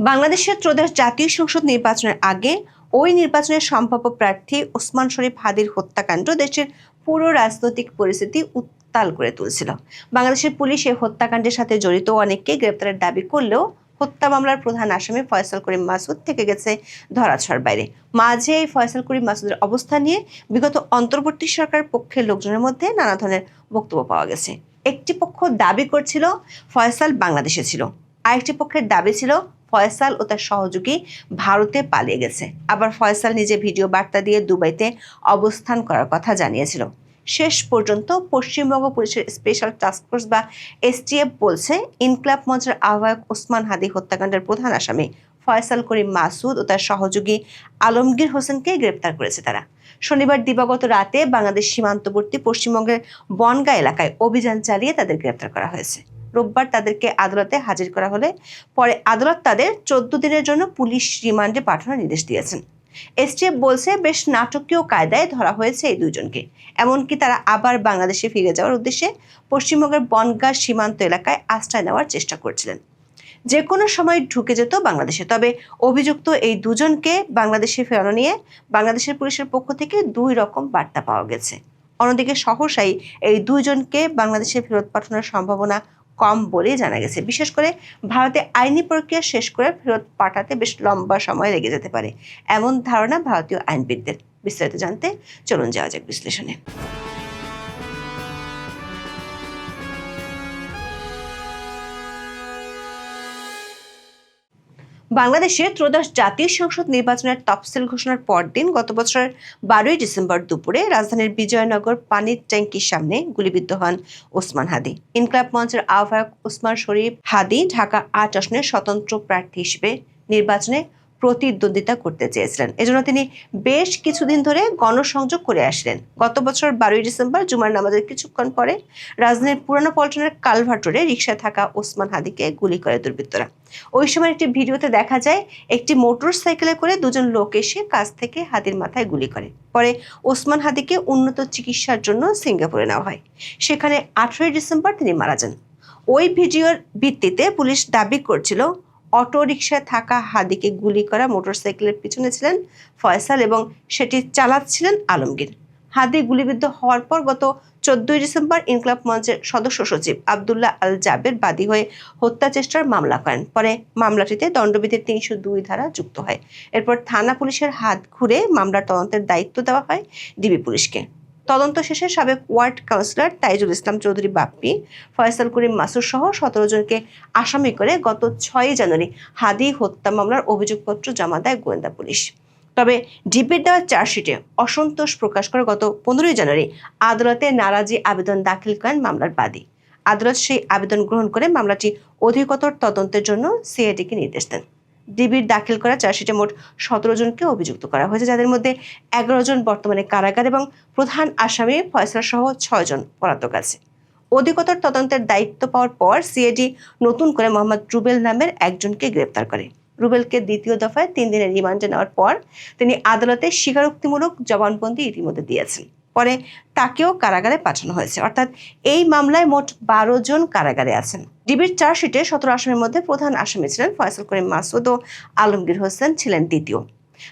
বাংলাদেশের ত্রয়োদশ জাতীয় সংসদ নির্বাচনের আগে ওই নির্বাচনের সম্ভাব্য প্রার্থী ওসমান শরীফ হাদির হত্যাকাণ্ড দেশের পুরো রাজনৈতিক পরিস্থিতি উত্তাল করে তুলছিল। বাংলাদেশের পুলিশ এই হত্যাকাণ্ডের সাথে জড়িত অনেককে গ্রেপ্তারের দাবি করলেও হত্যা মামলার প্রধান আসামি ফয়সাল করিম মাসুদ থেকে গেছে ধরাছোঁয়ার বাইরে। মাঝে এই ফয়সাল করিম মাসুদের অবস্থান নিয়ে বিগত অন্তর্বর্তী সরকার পক্ষের লোকজনের মধ্যে নানা ধরনের বক্তব্য পাওয়া গেছে। একটি পক্ষ দাবি করছিল ফয়সাল বাংলাদেশে ছিল, আরেকটি পক্ষের দাবি ছিল ফয়সাল ও তার সহযোগী ভারতে পালিয়ে গেছে। আবার ফয়সাল নিজে ভিডিও বার্তা দিয়ে দুবাইতে অবস্থান করার কথা জানিয়েছিল। শেষ পর্যন্ত পশ্চিমবঙ্গ পুলিশের স্পেশাল টাস্কফোর্স বা এসটিএফ বলছে, ইনকলাব মঞ্চের আহ্বায়ক ওসমান হাদি হত্যাকাণ্ডের প্রধান আসামি ফয়সাল করিম মাসুদ ও তার সহযোগী আলমগীর হোসেনকে গ্রেপ্তার করেছে তারা। শনিবার দিবাগত রাতে বাংলাদেশ সীমান্তবর্তী পশ্চিমবঙ্গের বনগাঁ এলাকায় অভিযান চালিয়ে তাদের গ্রেপ্তার করা হয়েছে। রোববার তাদেরকে আদালতে হাজির করা হলে পরে আদালত তাদের 14 দিনের জন্য পুলিশ রিমান্ডে পাঠানোর নির্দেশ দিয়েছেন। এসটিএফ বলছে, বেশ নাটকীয় কায়দায় ধরা হয়েছে এই দুইজনকে। এমনকি তারা আবার বাংলাদেশে ফিরে যাওয়ার উদ্দেশ্যে পশ্চিমবঙ্গের বনগাঁ সীমান্ত এলাকায় আশ্রয় নেওয়ার চেষ্টা করছিলেন। যে কোনো সময় ঢুকে যেত বাংলাদেশে। তবে অভিযুক্ত এই দুজনকে বাংলাদেশে ফেরানো নিয়ে বাংলাদেশের পুলিশের পক্ষ থেকে দুই রকম বার্তা পাওয়া গেছে। অন্যদিকে সহসাই এই দুইজনকে বাংলাদেশে ফেরত পাঠানোর সম্ভাবনা কম বলেই জানা গেছে। বিশেষ করে ভারতে আইনি প্রক্রিয়া শেষ করে ফেরত পাঠাতে বেশ লম্বা সময় লেগে যেতে পারে, এমন ধারণা ভারতীয় আইনবিদদের। বিস্তারিত জানতে চলুন যাওয়া যাক বিশ্লেষণে। বাংলাদেশে ত্রয়োদশ জাতীয় সংসদ নির্বাচনের তফসিল ঘোষণার পরদিন গত বছরের 12ই ডিসেম্বর দুপুরে রাজধানীর বিজয়নগর পানির ট্যাঙ্কির সামনে গুলিবিদ্ধ হন ওসমান হাদি। ইনকলাব মঞ্চের আহ্বায়ক ওসমান শরীফ হাদি ঢাকা 8 আসনের স্বতন্ত্র প্রার্থী হিসেবে নির্বাচনে প্রতিদ্বন্দ্বিতা করতে চেয়েছিলেন। এজন্য তিনি বেশ কিছুদিন ধরে গণসংযোগ করে আসলেন। গত বছর 12ই ডিসেম্বর জুমার নামাজের কিছুক্ষণ পরে রাজধানীর পুরানো পল্টনের কালভার্ট রোডে রিকশায় থাকা ওসমান হাদিকে গুলি করে দুর্বৃত্তরা। ওই সময় একটি ভিডিওতে দেখা যায়, একটি মোটর সাইকেলে করে দুজন লোক এসে কাছ থেকে হাদির মাথায় গুলি করে। পরে ওসমান হাদিকে উন্নত চিকিৎসার জন্য সিঙ্গাপুরে নেওয়া হয়। সেখানে 18ই ডিসেম্বর তিনি মারা যান। ওই ভিডিওর ভিত্তিতে পুলিশ দাবি করছিল, অটো রিকশায় থাকা হাদিকে গুলি করা মোটরসাইকেলের পিছনে ছিলেন ফয়সাল এবং সেটি চালাচ্ছিলেন আলমগীর। হাদি গুলিবিদ্ধ হওয়ার পর গত 14ই ডিসেম্বর ইনকলাব মঞ্চের সদস্য সচিব আব্দুল্লাহ আল জাবের বাদী হয়ে হত্যা চেষ্টার মামলা করেন। পরে মামলাটিতে দণ্ডবিধির 302 ধারা যুক্ত হয়। এরপর থানা পুলিশের হাত ঘুরে মামলার তদন্তের দায়িত্ব দেওয়া হয় ডিবি পুলিশকে। তদন্ত শেষে সাবেক ওয়ার্ড কাউন্সিলর তাইজুল ইসলাম চৌধুরী বাপ্পি, ফয়সাল করিম মাসুদ সহ 17 জনকে আসামি করে গত 6 জানুয়ারি হাদি হত্যা মামলার অভিযোগপত্র জমা দেয় গোয়েন্দা পুলিশ। তবে ডিবির দেওয়া চার্জশিটে অসন্তোষ প্রকাশ করে গত 15ই জানুয়ারি আদালতে নারাজি আবেদন দাখিল করেন মামলার বাদী। আদালত সেই আবেদন গ্রহণ করে মামলাটি অধিকতর তদন্তের জন্য সিআইডিকে নির্দেশ দেন। ডিবির দাখিল করা চার্জশিটে মোট 17 জনকে অভিযুক্ত করা হয়েছে, যাদের মধ্যে 11 জন বর্তমানে কারাগার এবং প্রধান আসামি ফয়সাল সহ 6 জন পলাতক আছে। অধিকতর তদন্তের দায়িত্ব পাওয়ার পর সিআইডি নতুন করে মোহাম্মদ রুবেল নামের একজনকে গ্রেপ্তার করে। রুবেলকে দ্বিতীয় দফায় 3 দিনের রিমান্ডে নেওয়ার পর তিনি আদালতে স্বীকারোক্তিমূলক জবানবন্দি ইতিমধ্যে দিয়েছেন। পরে তাকেও কারাগারে পাঠানো হয়েছে। অর্থাৎ এই মামলায় মোট 12 জন কারাগারে আছেন। ডিবির চার্জশিটে 17 আসামির মধ্যে প্রধান আসামি ছিলেন ফয়সাল করিম মাসুদ ও আলমগীর হোসেন ছিলেন দ্বিতীয়।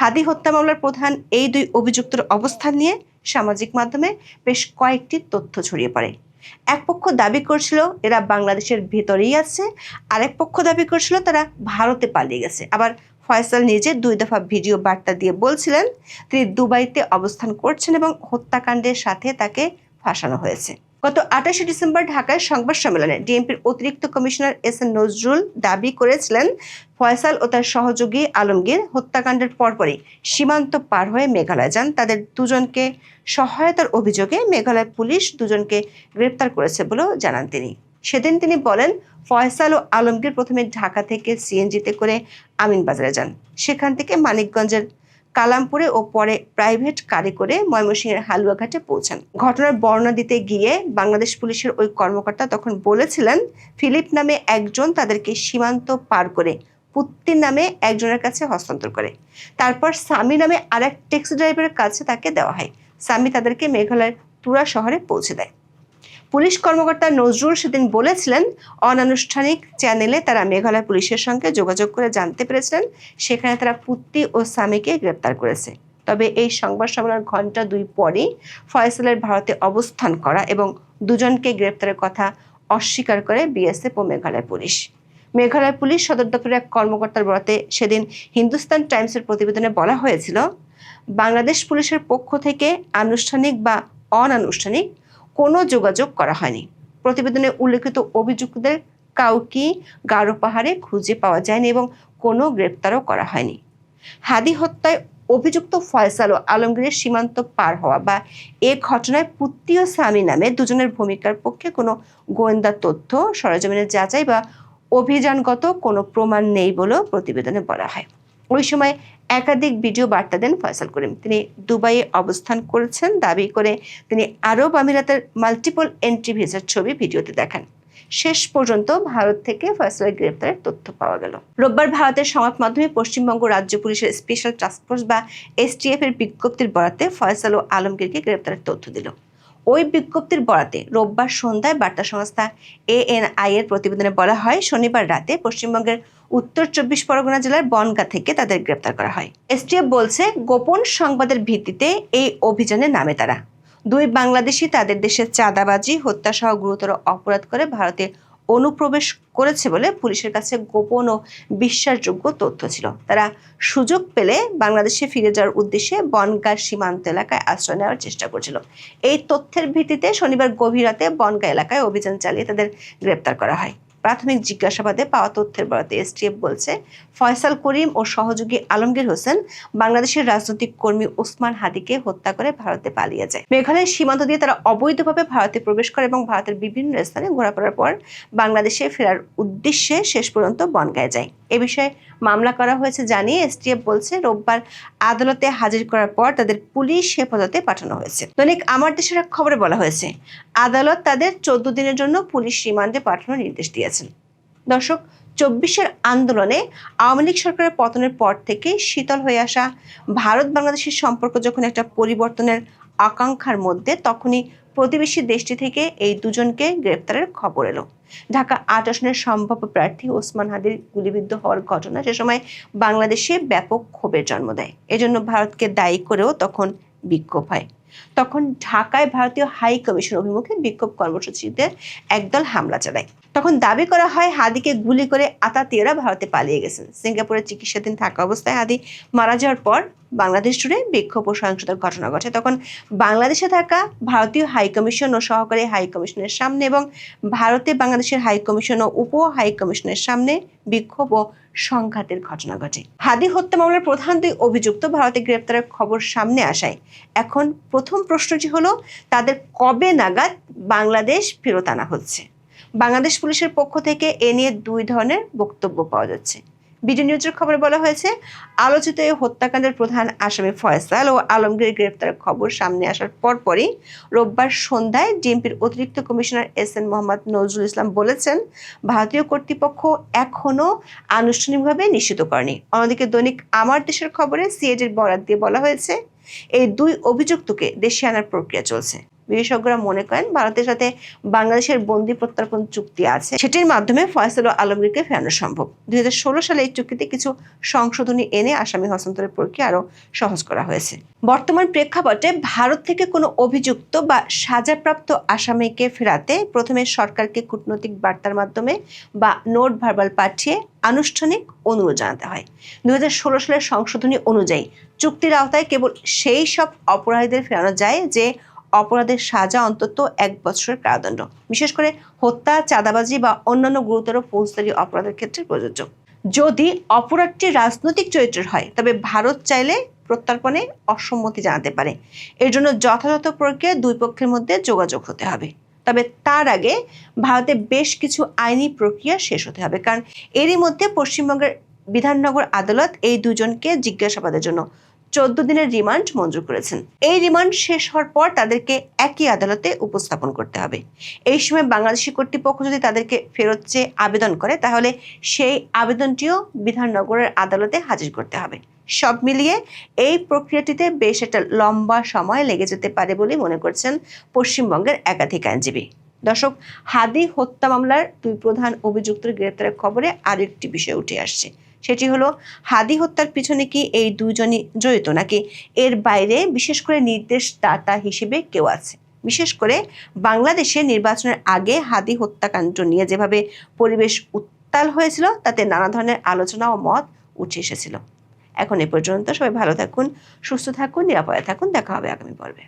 হাদি হত্যা মামলার প্রধান এই দুই অভিযুক্তের অবস্থান নিয়ে সামাজিক মাধ্যমে বেশ কয়েকটি তথ্য ছড়িয়ে পড়ে। এক পক্ষ দাবি করছিল এরা বাংলাদেশের ভেতরেই আছে, আরেক পক্ষ দাবি করছিল তারা ভারতে পালিয়ে গেছে। আবার ফয়সাল নিজে 2 দফা ভিডিও বার্তা দিয়ে বলছিলেন তিনি দুবাইতে অবস্থান করছেন এবং হত্যাকাণ্ডের সাথে তাকে ফাঁসানো হয়েছে। গত 28 ডিসেম্বর ঢাকায় সংবাদ সম্মেলনে ডিএমপির অতিরিক্ত কমিশনার এস এন নজরুল দাবি করেছিলেন, ফয়সাল ও তার সহযোগী আলমগীর হত্যাকাণ্ডের পরপরই সীমান্ত পার হয়ে মেঘালয় যান। তাদের দুজনকে সহায়তার অভিযোগে মেঘালয় পুলিশ দুজনকে গ্রেপ্তার করেছে বলেও জানান তিনি। সেদিন তিনি বলেন, ফয়সাল ও আলমগীর প্রথমে ঢাকা থেকে সিএনজিতে করে আমিনবাজারে যান, সেখান থেকে মানিকগঞ্জের কালামপুরে ও পরে প্রাইভেট গাড়ি করে ময়মনসিংহের হালুয়াঘাটে পৌঁছান। ঘটনার বর্ণনা দিতে গিয়ে বাংলাদেশ পুলিশের ওই কর্মকর্তা তখন বলেছিলেন, ফিলিপ নামে একজন তাদেরকে সীমান্ত পার করে পুত্তির নামে একজনের কাছে হস্তান্তর করে। তারপর সামি নামে আরেক ট্যাক্সি ড্রাইভারের কাছে তাকে দেওয়া হয়। সামি তাদেরকে মেঘালয়ের তুরা শহরে পৌঁছে দেয়। পুলিশ কর্মকর্তা নজরুল সেদিন বলেছিলেন, অনানুষ্ঠানিক চ্যানেলে তারা মেঘালয় পুলিশের সঙ্গে যোগাযোগ করে জানতে পেরেছিলেন সেখানে তারা পুত্তি ও স্বামীকে গ্রেপ্তার করেছে। তবে এই সংবাদ সম্মেলনের ঘণ্টা 2 পরই ফয়সালের ভারতে অবস্থান করা এবং দুজনকে গ্রেপ্তারের কথা অস্বীকার করে বিএসএফ ও মেঘালয় পুলিশ। মেঘালয় পুলিশ সদর দপ্তরের এক কর্মকর্তার বরাতে সেদিন হিন্দুস্তান টাইমসের প্রতিবেদনে বলা হয়েছিল, বাংলাদেশ পুলিশের পক্ষ থেকে আনুষ্ঠানিক বা অনানুষ্ঠানিক কোনো যোগাযোগ করা হয়নি। প্রতিবেদনে উল্লেখিত অভিযুক্তদের কাউকে গারো পাহাড়ে খুঁজে পাওয়া যায়নি এবং কোনো গ্রেপ্তারও করা হয়নি। হাদি হত্যায় অভিযুক্ত ফয়সাল ও আলমগীরের সীমান্ত পার হওয়া বা এ ঘটনায় পুত্তি ও স্বামী নামে দুজনের ভূমিকার পক্ষে কোনো গোয়েন্দা তথ্য, সরেজমিনের যাচাই বা অভিযানগত কোনো প্রমাণ নেই বলেও প্রতিবেদনে বলা হয়। ওই সময় একাধিক ভিডিও বার্তা দেন ফয়সাল করিম। তিনি দুবাইয়ে অবস্থান করেছেন দাবি করে তিনি আরব আমিরাতের মাল্টিপল এন্ট্রি ভিসার ছবি ভিডিওতে দেখান। শেষ পর্যন্ত ভারত থেকে ফয়সালের গ্রেপ্তারের তথ্য পাওয়া গেল। রোববার ভারতের সংবাদ মাধ্যমে পশ্চিমবঙ্গ রাজ্য পুলিশের স্পেশাল টাস্কফোর্স বা এসটিএফ এর বিজ্ঞপ্তির বরাতে ফয়সাল ও আলমগীরকে গ্রেপ্তারের তথ্য দিল। ওই বিজ্ঞপ্তির বরাতে রোববার সন্ধ্যায় বার্তা সংস্থা ANI এর প্রতিবেদনে বলা হয়, শনিবার রাতে পশ্চিমবঙ্গের উত্তর 24 পরগনা জেলার বনগাঁ থেকে তাদের গ্রেপ্তার করা হয়। এসটিএফ বলছে, গোপন সংবাদের ভিত্তিতে এই অভিযানে নামে তারা। 2 বাংলাদেশি তাদের দেশে চাঁদাবাজি, হত্যা সহ গুরুতর অপরাধ করে ভারতে অনুপ্রবেশ করেছে বলে পুলিশের কাছে গোপন ও বিশ্বাসযোগ্য তথ্য ছিল। তারা সুযোগ পেলে বাংলাদেশে ফিরে যাওয়ার উদ্দেশ্যে বনগাঁ সীমান্ত এলাকায় আশ্রয় নেওয়ার চেষ্টা করছিল। এই তথ্যের ভিত্তিতে শনিবার গভীর রাতে বনগাঁ এলাকায় অভিযান চালিয়ে তাদের গ্রেপ্তার করা হয়। প্রাথমিক জিজ্ঞাসাবাদে পাওয়া তথ্যের বরাতে এসটিএফ বলছে, ফয়সাল করিম ও সহযোগী আলমগীর হোসেন বাংলাদেশের রাজনৈতিক কর্মী ওসমান হাদিকে হত্যা করে ভারতে পালিয়ে যায়। মেঘালয়ের সীমান্ত দিয়ে তারা অবৈধভাবে ভারতে প্রবেশ করে এবং ভারতের বিভিন্ন স্থানে ঘোরাফেরার পর বাংলাদেশে ফেরার উদ্দেশ্যে শেষ পর্যন্ত বনগাঁয় যায়। এ বিষয়ে মামলা করা হয়েছে জানিয়ে এসটিএফ বলছে, রোববার আদালতে হাজির করার পর তাদের পুলিশ হেফাজতে পাঠানো হয়েছে। দৈনিক আমার দেশের এক খবরে বলা হয়েছে, আদালত তাদের 14 দিনের জন্য পুলিশ রিমান্ডে পাঠানোর নির্দেশ দিয়েছেন। দর্শক, 24-এর আন্দোলনে আওয়ামী লীগ সরকারের পতনের পর থেকে শীতল হয়ে আসা ভারত বাংলাদেশের সম্পর্ক যখন একটা পরিবর্তনের আকাঙ্ক্ষার মধ্যে, তখনই প্রতিবেশী দেশটি থেকে এই দুজনকে গ্রেপ্তারের খবর এলো। ঢাকা 8 আসনের সম্ভাব্য প্রার্থী ওসমান হাদির গুলিবিদ্ধ হওয়ার ঘটনা সে সময় বাংলাদেশে ব্যাপক ক্ষোভের জন্ম দেয়। এজন্য ভারতকে দায়ী করেও তখন বিক্ষোভ হয়। তখন ঢাকায় ভারতীয় হাই কমিশন অভিমুখে বিক্ষোভ কর্মসূচিতে একদল হামলা চালায়। তখন দাবি করা হয় হাদিকে গুলি করে আতাতীয়রা ভারতে পালিয়ে গেছেন। সিঙ্গাপুরে চিকিৎসাধীন থাকা অবস্থায় হাদি মারা যাওয়ার পর বাংলাদেশ জুড়ে বিক্ষোভ ও সহিংসতার ঘটনা ঘটে। তখন বাংলাদেশে থাকা ভারতীয় হাই কমিশন ও সহকারী হাই কমিশনের সামনে এবং ভারতে বাংলাদেশের হাই কমিশন ও উপ হাই কমিশনের সামনে বিক্ষোভ ও সংঘাতের ঘটনা ঘটে। হাদি হত্যা মামলার প্রধান 2 অভিযুক্ত ভারতে গ্রেপ্তারের খবর সামনে আসায় এখন প্রথম প্রশ্নটি হলো, তাদের কবে নাগাদ বাংলাদেশ ফেরত আনা হচ্ছে? বাংলাদেশ পুলিশের পক্ষ থেকে এ নিয়ে 2 ধরনের বক্তব্য পাওয়া যাচ্ছে। বিডি নিউজের খবরে বলা হয়েছে, আলোচিত এই হত্যাকাণ্ডের প্রধান আসামি ফয়সাল ও আলমগীর গ্রেপ্তারের খবর সামনে আসার পরপরই রোববার সন্ধ্যায় ডিএমপির অতিরিক্ত কমিশনার SN মোহাম্মদ নজরুল ইসলাম বলেছেন, ভারতীয় কর্তৃপক্ষ এখনো আনুষ্ঠানিকভাবে নিশ্চিত করেনি। অন্যদিকে দৈনিক আমার দেশের খবরে সিআইডির বরাত দিয়ে বলা হয়েছে, এই 2 অভিযুক্তকে দেশে আনার প্রক্রিয়া চলছে। বিশেষজ্ঞরা মনে করেন, ভারতের সাথে বাংলাদেশের বন্দি প্রত্যর্পণ চুক্তি আছে, সেটির মাধ্যমে ফয়সাল ও আলমগীরকে ফেরানো সম্ভব। 2016 সালে এই চুক্তিতে কিছু সংশোধনী এনে আসামি হস্তান্তরের প্রক্রিয়া আরও সহজ করা হয়েছে। বর্তমান প্রেক্ষাপটে ভারত থেকে কোনো অভিযুক্ত বা সাজাপ্রাপ্ত আসামিকে ফেরাতে প্রথমে সরকারকে কূটনৈতিক বার্তার মাধ্যমে বা নোট ভার্বাল পাঠিয়ে আনুষ্ঠানিক অনুরোধ জানাতে হয়। 2016 সালের সংশোধনী অনুযায়ী চুক্তির আওতায় কেবল সেই সব অপরাধীদের ফেরানো যায় যে অপরাধের সাজা অন্তত 1 বছরের কারাদণ্ড, বিশেষ করে হত্যা, চাঁদাবাজি বা অন্যান্য গুরুতর ফৌজদারি অপরাধের ক্ষেত্রে প্রযোজ্য। যদি অপরাধটি রাজনৈতিক চরিত্রের হয় তবে ভারত চাইলে প্রত্যর্পণে অসম্মতি জানাতে পারে। এর জন্য যথাযথ প্রক্রিয়ায় 2 পক্ষের মধ্যে যোগাযোগ হতে হবে। তবে তার আগে ভারতে বেশ কিছু আইনি প্রক্রিয়া শেষ হতে হবে, কারণ এরই মধ্যে পশ্চিমবঙ্গের বিধাননগর আদালত এই 2 জনকে জিজ্ঞাসাবাদের জন্য 14 দিনের রিমান্ড মঞ্জুর করেছেন। এই রিমান্ড শেষ হওয়ার পর তাদেরকে একই আদালতে উপস্থাপন করতে হবে। এই সময় বাংলাদেশি কর্তৃপক্ষ যদি তাদেরকে ফেরত চেয়ে আবেদন করে, তাহলে সেই আবেদনটিও বিধাননগরের আদালতে হাজির করতে হবে। সব মিলিয়ে এই প্রক্রিয়াটিতে বেশ একটা লম্বা সময় লেগে যেতে পারে বলে মনে করছেন পশ্চিমবঙ্গের একাধিক আইনজীবী। দর্শক, হাদি হত্যা মামলার দুই প্রধান অভিযুক্তের গ্রেপ্তারের খবরে আরেকটি বিষয় উঠে আসছে। সেটি হলো, হাদি হত্যার পিছনে কি এই দুইজনই জড়িত, নাকি এর বাইরে বিশেষ করে নির্দেশদাতা হিসেবে কেউ আছে? বিশেষ করে বাংলাদেশে নির্বাচনের আগে হাদি হত্যাকাণ্ড নিয়ে যেভাবে পরিবেশ উত্তাল হয়েছিল, তাতে নানা ধরনের আলোচনা ও মত উঠে এসেছিল। এখন এ পর্যন্ত। সবাই ভালো থাকুন, সুস্থ থাকুন, নিরাপদে থাকুন। দেখা হবে আগামী পর্বে।